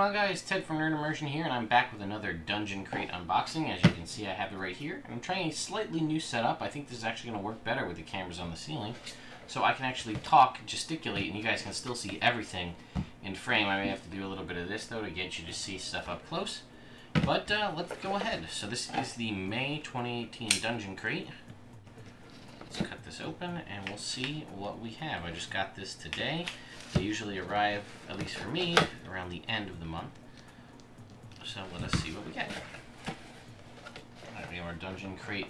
on, guys? Ted from Nerd Immersion here, and I'm back with another Dungeon Crate unboxing. As you can see, I have it right here. I'm trying a slightly new setup. I think this is actually going to work better with the cameras on the ceiling, so I can actually talk, gesticulate, and you guys can still see everything in frame. I may have to do a little bit of this, though, to get you to see stuff up close. But let's go ahead. So this is the May 2018 Dungeon Crate. Let's cut this open, and we'll see what we have. I just got this today. They usually arrive, at least for me, around the end of the month. So let us see what we get. Alright, we have our Dungeon Crate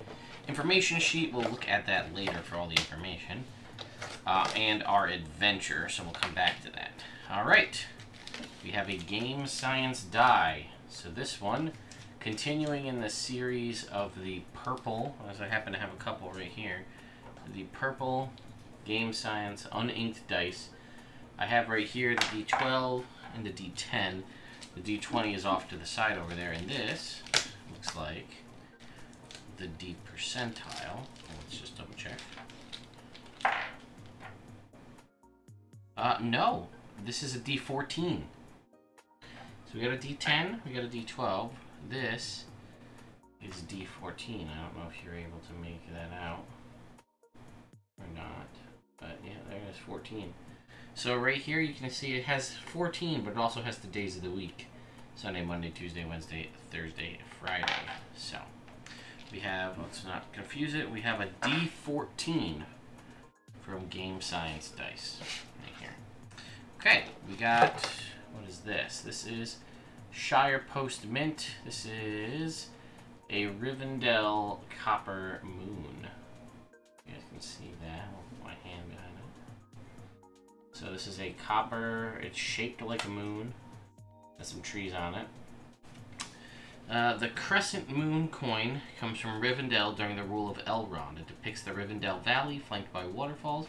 information sheet. We'll look at that later for all the information. And our adventure, so we'll come back to that. Alright, we have a game science die. So this one, continuing in the series of the purple, as I happen to have a couple right here, the purple game science uninked dice. I have right here the D12 and the D10. The D20 is off to the side over there, and this looks like the D percentile. Let's just double check. No, this is a D14. So we got a D10, we got a D12. This is D14. I don't know if you're able to make that out or not, but yeah, there it is, 14. So right here you can see it has 14, but it also has the days of the week. Sunday, Monday, Tuesday, Wednesday, Thursday, Friday. So we have, let's not confuse it, we have a D14 from Game Science Dice right here. Okay, we got, what is this? This is Shire Post Mint. This is a Rivendell Copper Moon. You guys can see that with my hand behind it. So this is a copper, it's shaped like a moon. Has some trees on it. The Crescent Moon coin comes from Rivendell during the rule of Elrond. It depicts the Rivendell Valley flanked by waterfalls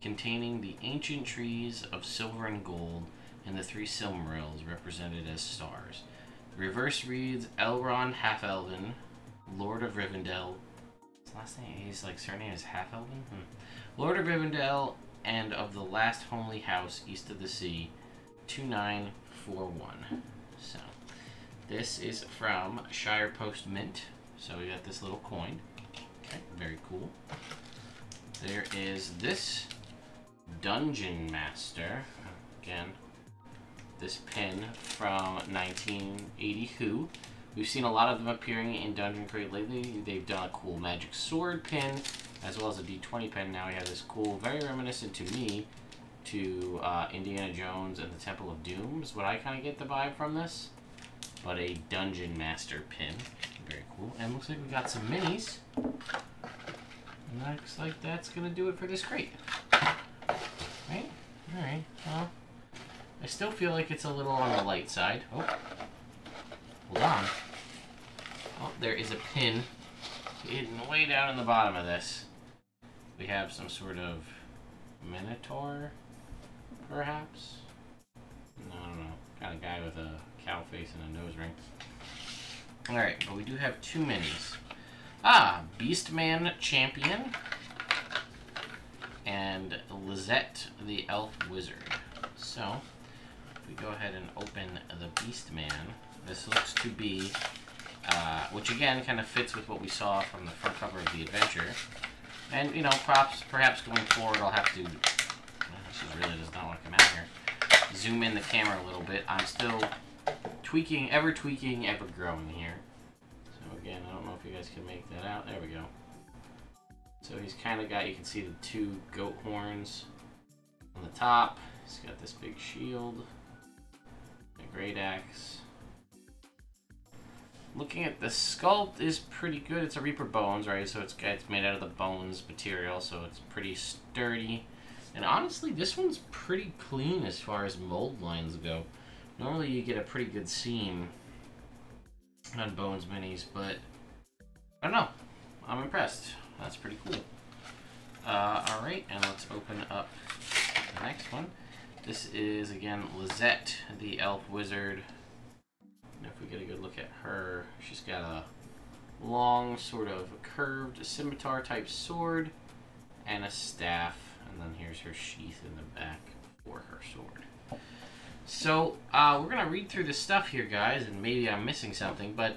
containing the ancient trees of silver and gold and the three Silmarils represented as stars. The reverse reads Elrond Half-Elven, Lord of Rivendell. His last name, his surname is Half-Elven? Lord of Rivendell and of the last homely house east of the sea, 2941. So this is from Shire Post Mint. So we got this little coin. Okay, very cool. There is this Dungeon Master. Again, this pin from 1980 Who. We've seen a lot of them appearing in Dungeon Crate lately. They've done a cool magic sword pin, as well as a D20 pen. Now we have this cool, very reminiscent to me, to Indiana Jones and the Temple of Doom is what I kind of get the vibe from this. But a Dungeon Master pin. Very cool. And looks like we got some minis. And looks like that's going to do it for this crate. Right? Alright, well, I still feel like it's a little on the light side. Oh, hold on. Oh, there is a pin hidden way down in the bottom of this. We have some sort of minotaur, perhaps? No, I don't know. Kind of guy with a cow face and a nose ring. Alright, but we do have two minis. Beastman Champion and Lissette the Elf Wizard. So, if we go ahead and open the Beastman, this looks to be, which again kind of fits with what we saw from the front cover of the adventure. And, you know, perhaps going forward I'll have to, this really does not want to come out here, zoom in the camera a little bit. I'm still tweaking, ever growing here. So again, I don't know if you guys can make that out. There we go. So he's kind of got, you can see the two goat horns on the top. He's got this big shield, a great axe. Looking at the sculpt is pretty good. It's a Reaper Bones, right? So it's made out of the bones material, so it's pretty sturdy. And honestly, this one's pretty clean as far as mold lines go. Normally you get a pretty good seam on Bones minis, but I don't know. I'm impressed. That's pretty cool. Alright, and let's open up the next one. This is, again, Lissette the Elf Wizard. And if we get a good look at her, she's got a long, sort of curved scimitar-type sword and a staff. And then here's her sheath in the back for her sword. So, we're going to read through this stuff here, guys, and maybe I'm missing something, but,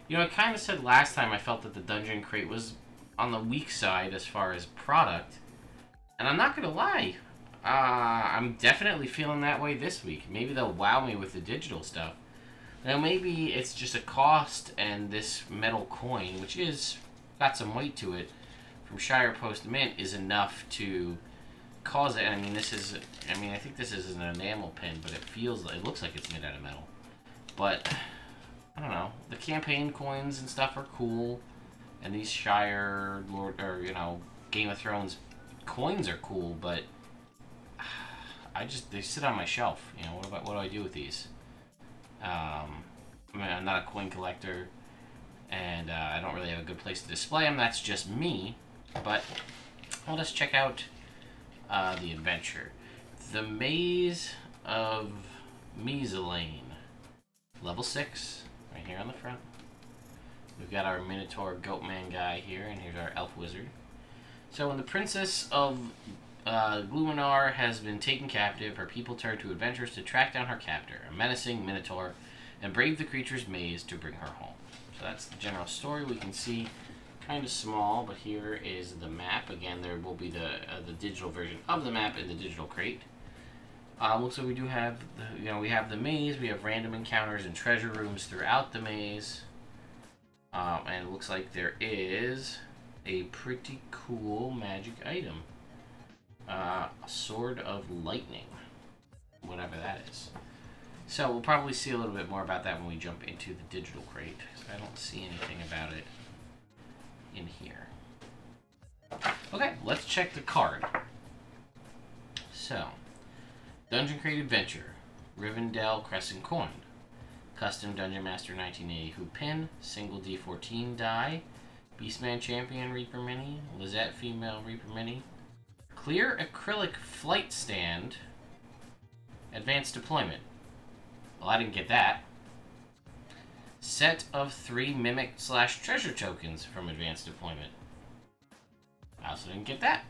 you know, I kind of said last time I felt that the Dungeon Crate was on the weak side as far as product, and I'm not going to lie. I'm definitely feeling that way this week. Maybe they'll wow me with the digital stuff. Now, maybe it's just a cost, and this metal coin, which is got some weight to it, from Shire Post Mint, is enough to cause it. I mean, I think this is an enamel pin, but it looks like it's made out of metal. But I don't know. The campaign coins and stuff are cool, and these Shire Game of Thrones coins are cool, but they sit on my shelf. You know, what do I do with these? I mean, I'm not a coin collector, and I don't really have a good place to display them. That's just me. But let us check out the adventure. The Maze of Mesalane. Level 6, right here on the front. We've got our Minotaur Goatman guy here, and here's our Elf Wizard. So when the Princess of Gluminar has been taken captive, her people turn to adventurers to track down her captor, a menacing Minotaur, and brave the creature's maze to bring her home. So that's the general story. We can see kind of small, but here is the map. Again, there will be the digital version of the map in the digital crate. Looks like we do have we have the maze. We have random encounters and treasure rooms throughout the maze, and it looks like there is a pretty cool magic item. A Sword of Lightning, whatever that is. So we'll probably see a little bit more about that when we jump into the digital crate, because I don't see anything about it in here. Okay, let's check the card. So, Dungeon Crate Adventure, Rivendell Crescent Coin, Custom Dungeon Master 1982 pin, single D14 die, Beastman Champion Reaper Mini, Lissette Female Reaper Mini, Clear Acrylic Flight Stand, Advanced Deployment. Well, I didn't get that. Set of 3 Mimic/Treasure Tokens from Advanced Deployment. I also didn't get that.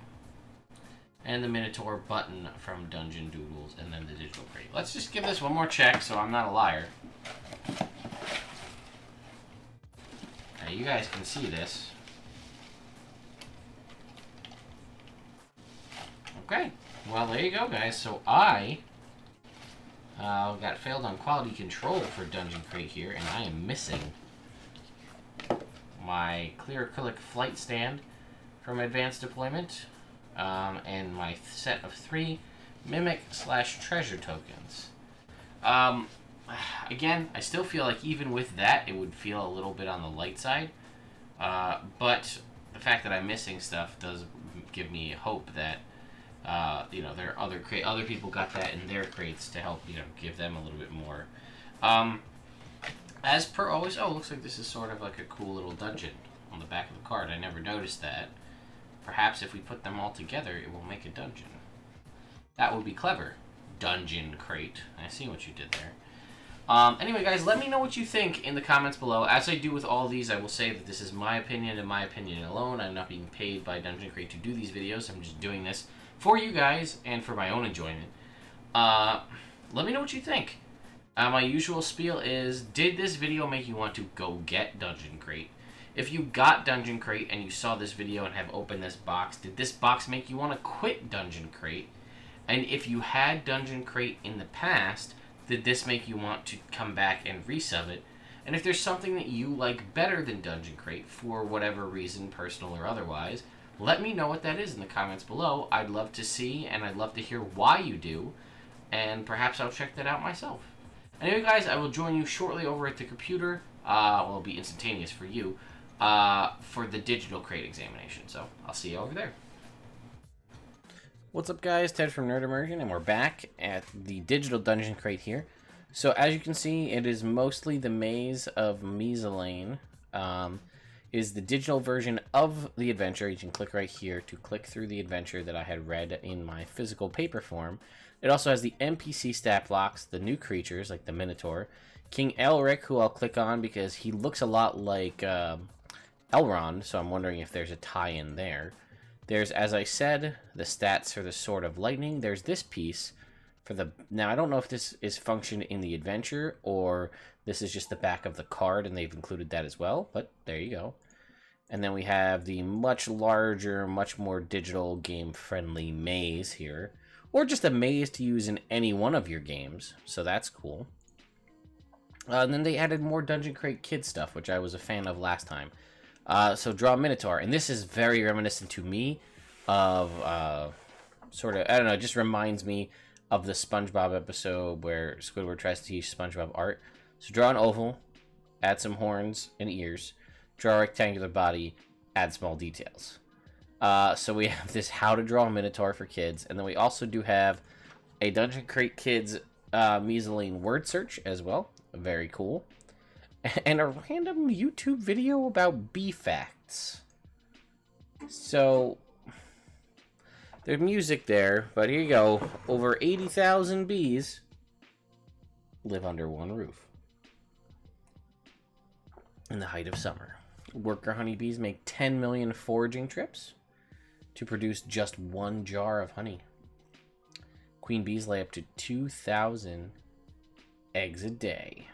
And the Minotaur button from Dungeon Doodles, and then the digital crate. Let's just give this one more check so I'm not a liar. Now, you guys can see this. Okay, well, there you go, guys. So I got failed on quality control for Dungeon Crate here, and I am missing my Clear Acrylic Flight Stand from Advanced Deployment, and my set of 3 Mimic/Treasure Tokens. Again, I still feel like even with that, it would feel a little bit on the light side, but the fact that I'm missing stuff does give me hope that there are other people got that in their crates to help, give them a little bit more. As per always, looks like this is sort of like a cool little dungeon on the back of the card. I never noticed that. Perhaps if we put them all together, it will make a dungeon. That would be clever. Dungeon Crate. I see what you did there. Anyway, guys, let me know what you think in the comments below. As I do with all these, I will say that this is my opinion and my opinion alone. I'm not being paid by Dungeon Crate to do these videos. I'm just doing this for you guys and for my own enjoyment. Let me know what you think. My usual spiel is, did this video make you want to go get Dungeon Crate? If you got Dungeon Crate and you saw this video and have opened this box, did this box make you want to quit Dungeon Crate? And if you had Dungeon Crate in the past, did this make you want to come back and resub it? And if there's something that you like better than Dungeon Crate, for whatever reason, personal or otherwise, let me know what that is in the comments below. I'd love to see, and I'd love to hear why you do, and perhaps I'll check that out myself. Anyway, guys, I will join you shortly over at the computer. It'll be instantaneous for you, for the digital crate examination. So I'll see you over there. What's up, guys? Ted from Nerd Immersion, and we're back at the digital Dungeon Crate here. So as you can see, it is mostly the Maze of Mesalane. Is the digital version of the adventure. You can click right here to click through the adventure that I had read in my physical paper form. It also has the NPC stat blocks, the new creatures like the Minotaur, King Elric, who I'll click on because he looks a lot like Elrond, so I'm wondering if there's a tie-in there. There's, as I said, the stats for the Sword of Lightning. There's this piece Now, I don't know if this is functioned in the adventure or this is just the back of the card and they've included that as well, but there you go. And then we have the much larger, much more digital, game-friendly maze here. Or just a maze to use in any one of your games, so that's cool. And then they added more Dungeon Crate Kid stuff, which I was a fan of last time. So draw a Minotaur, and this is very reminiscent to me of, sort of, I don't know, it just reminds me of the SpongeBob episode where Squidward tries to teach SpongeBob art. So draw an oval, add some horns and ears, draw a rectangular body, add small details. So we have this how to draw a Minotaur for kids, and then we also do have a Dungeon Crate Kids mesaline word search as well. Very cool. And a random YouTube video about bee facts. So there's music there, but here you go. Over 80,000 bees live under one roof in the height of summer. Worker honeybees make 10 million foraging trips to produce just 1 jar of honey. Queen bees lay up to 2,000 eggs a day.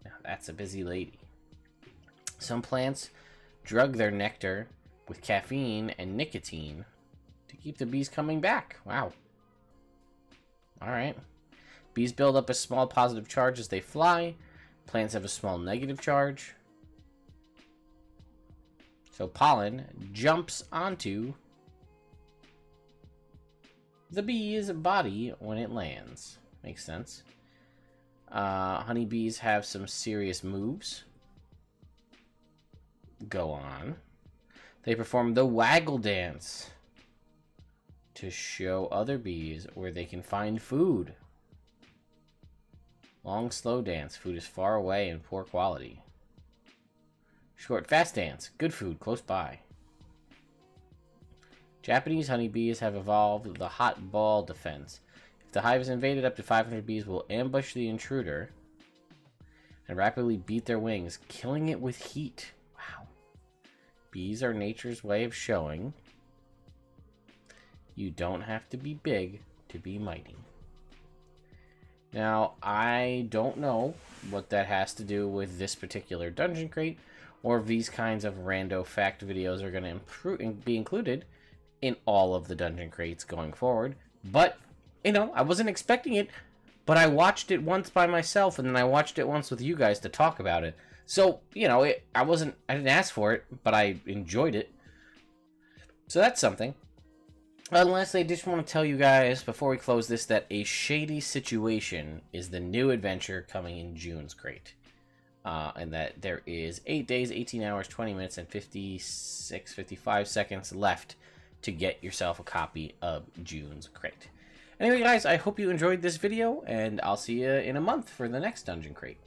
Now that's a busy lady. Some plants drug their nectar with caffeine and nicotine to keep the bees coming back. Wow. Alright. Bees build up a small positive charge as they fly. Plants have a small negative charge. So pollen jumps onto the bee's body when it lands. Makes sense. Honeybees have some serious moves. Go on. They perform the waggle dance to show other bees where they can find food. Long, slow dance. Food is far away and poor quality. Short, fast dance. Good food close by. Japanese honeybees have evolved the hot ball defense. If the hive is invaded, up to 500 bees will ambush the intruder and rapidly beat their wings, killing it with heat. Wow. Bees are nature's way of showing you don't have to be big to be mighty. Now, I don't know what that has to do with this particular dungeon crate, or if these kinds of rando fact videos are going to be included in all of the dungeon crates going forward. But, you know, I wasn't expecting it, but I watched it once by myself, and then I watched it once with you guys to talk about it. So, you know, I didn't ask for it, but I enjoyed it. So that's something. And lastly, I just want to tell you guys, before we close this, that A Shady Situation is the new adventure coming in June's crate. And that there is 8 days, 18 hours, 20 minutes, and 55 seconds left to get yourself a copy of June's crate. Anyway, guys, I hope you enjoyed this video, and I'll see you in a month for the next dungeon crate.